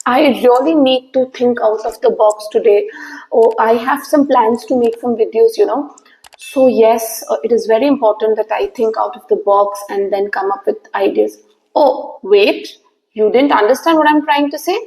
I really need to think out of the box today. Oh, I have some plans to make some videos. So, yes, it is very important that I think out of the box and then come up with ideas. Oh, wait, you didn't understand what I'm trying to say?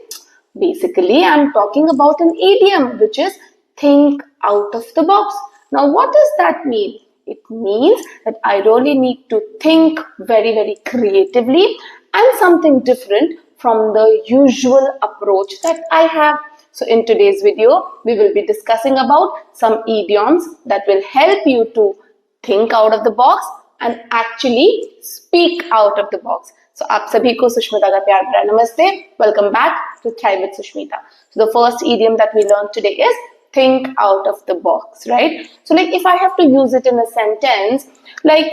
Basically, I'm talking about an idiom, which is think out of the box. Now, what does that mean? It means that I really need to think very, very creatively and something different from the usual approach that I have. So in today's video, we will be discussing about some idioms that will help you to think out of the box and actually speak out of the box. So आप सभी को सुष्मिता का प्यार भरा नमस्ते. Welcome back to Thrive with Sushmita. So the first idiom that we learned today is think out of the box, right? So like if I have to use it in a sentence, like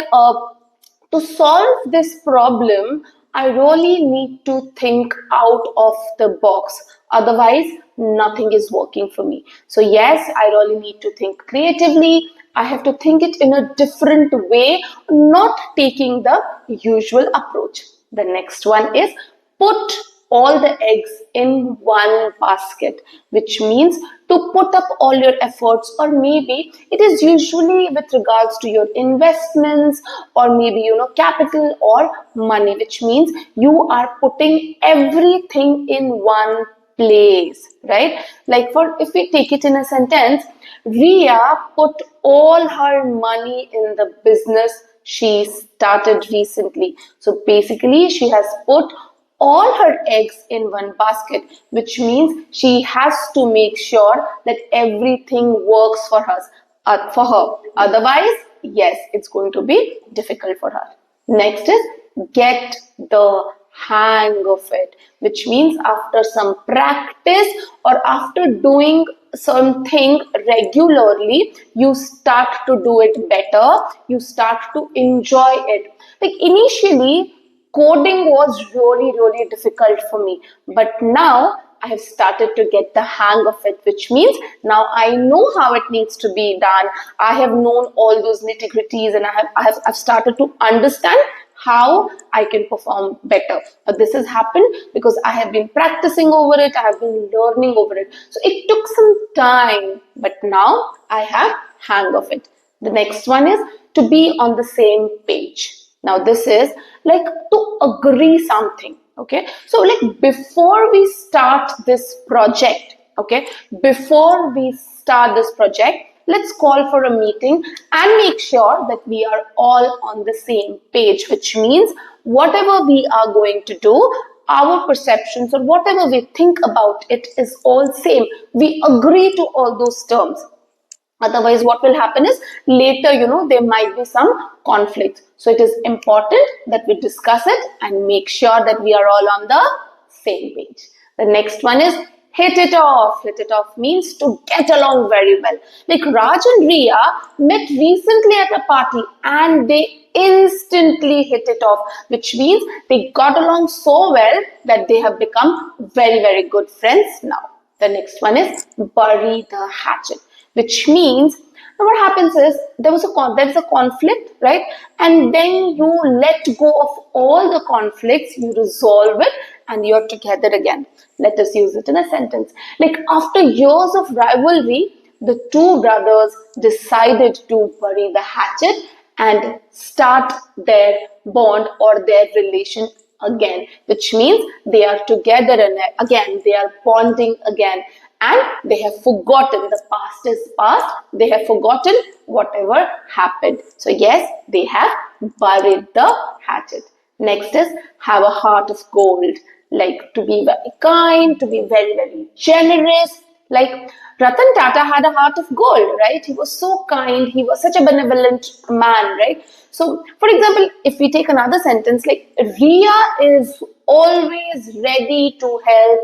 to solve this problem, I really need to think out of the box. Otherwise, nothing is working for me. So yes, I really need to think creatively. I have to think it in a different way, not taking the usual approach. The next one is put all the eggs in one basket, which means to put up all your efforts, or maybe it is usually with regards to your investments, or maybe capital or money, which means you are putting everything in one place, right? Like for if we take it in a sentence, Ria put all her money in the business she started recently. So basically she has put all her eggs in one basket, which means she has to make sure that everything works for her. Otherwise, yes, it's going to be difficult for her. Next is get the hang of it, which means after some practice or after doing something regularly, you start to do it better, you start to enjoy it. Like initially, coding was really difficult for me, but now I have started to get the hang of it, which means now I know how it needs to be done. I have known all those nitty-gritties, and I've started to understand how I can perform better. This has happened because I have been practicing over it, I have been learning over it. So it took some time, but now I have hang of it. The next one is to be on the same page. Now this is like to agree something. Okay, so like before we start this project, let's call for a meeting and make sure that we are all on the same page, which means whatever we are going to do, our perceptions or whatever we think about it is all same. We agree to all those terms. Otherwise, what will happen is later, there might be some conflict. So it is important that we discuss it and make sure that we are all on the same page. The next one is hit it off. Hit it off means to get along very well. Like Raj and Ria met recently at a party and they instantly hit it off, which means they got along so well that they have become very good friends now. The next one is bury the hatchet, which means what happens is there is a conflict, right? And then you let go of all the conflicts, you resolve it, and you're together again. Let us use it in a sentence. Like after years of rivalry, the two brothers decided to bury the hatchet and start their bond or their relation again, which means they are together and again, they are bonding again. And they have forgotten, the past is past, they have forgotten whatever happened. So yes, they have buried the hatchet. Next is have a heart of gold, like to be very kind, to be very generous. Like Ratan Tata had a heart of gold, right? He was so kind, he was such a benevolent man, right? So for example, if we take another sentence, like Ria is always ready to help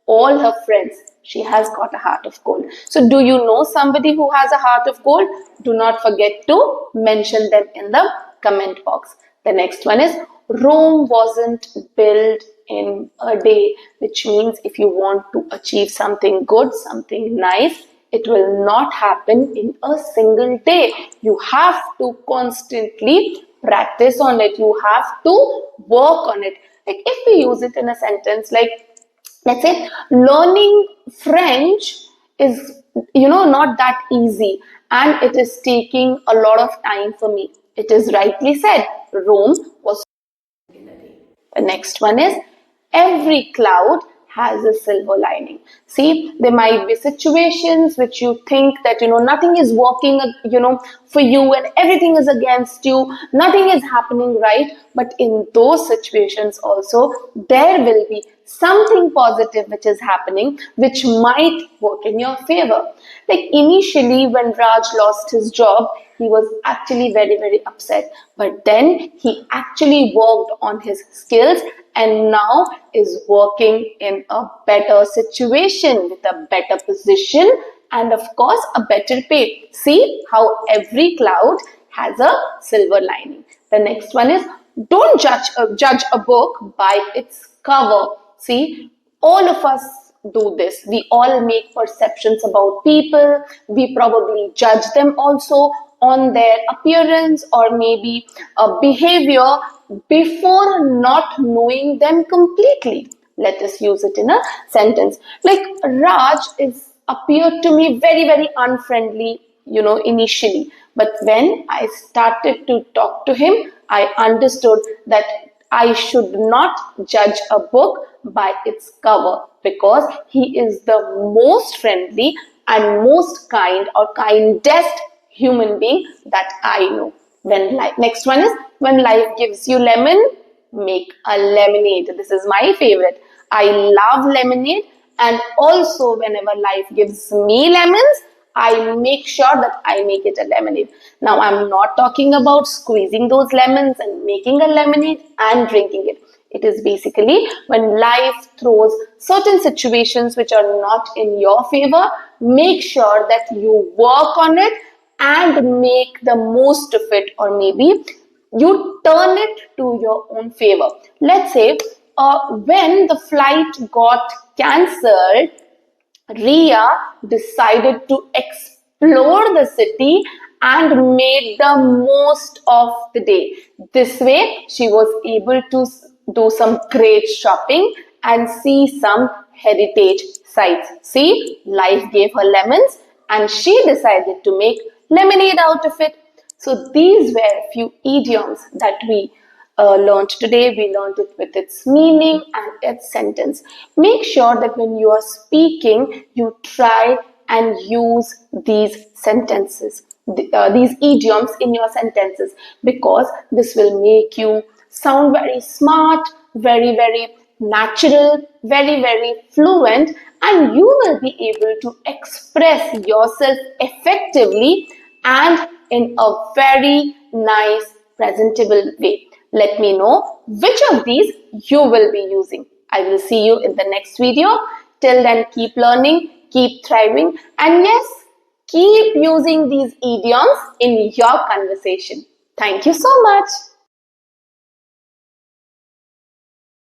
all her friends. She has got a heart of gold. So do you know somebody who has a heart of gold? Do not forget to mention them in the comment box. The next one is Rome wasn't built in a day, which means if you want to achieve something good, something nice, it will not happen in a single day. You have to constantly practice on it. You have to work on it. Like if we use it in a sentence like Let's say learning French is, not that easy, and it is taking a lot of time for me. It is rightly said, Rome was. The next one is every cloud has a silver lining. See, there might be situations which you think that nothing is working, for you, and everything is against you, nothing is happening right. But in those situations also, there will be something positive which is happening, which might work in your favor. Like initially, when Raj lost his job, he was actually very, very upset. But then he actually worked on his skills and now is working in a better situation with a better position and, of course, a better pay. See how every cloud has a silver lining. The next one is don't judge a book by its cover. See, all of us do this. We all make perceptions about people. We probably judge them also on their appearance or maybe a behavior before not knowing them completely. Let us use it in a sentence. Like Raj is appeared to me very, very unfriendly, initially. But when I started to talk to him, I understood that I should not judge a book by its cover because he is the most friendly and most kind or kindest human being that I know. Next one is when life gives you lemon, make a lemonade. This is my favorite. I love lemonade, and also whenever life gives me lemons, I make sure that I make it a lemonade. Now, I'm not talking about squeezing those lemons and making a lemonade and drinking it. It is basically when life throws certain situations which are not in your favor, make sure that you work on it and make the most of it, or maybe you turn it to your own favor. Let's say when the flight got cancelled, Ria decided to explore the city and made the most of the day. This way, she was able to do some great shopping and see some heritage sites. See, life gave her lemons and she decided to make lemonade out of it. So these were few idioms that we learned today. We learned it with its meaning and its sentence. Make sure that when you are speaking, you try and use these sentences, these idioms in your sentences, because this will make you sound very smart, very, very natural, very, very fluent, and you will be able to express yourself effectively and in a very nice, presentable way. Let me know which of these you will be using. I will see you in the next video. Till then, keep learning, keep thriving, and yes, keep using these idioms in your conversation. Thank you so much.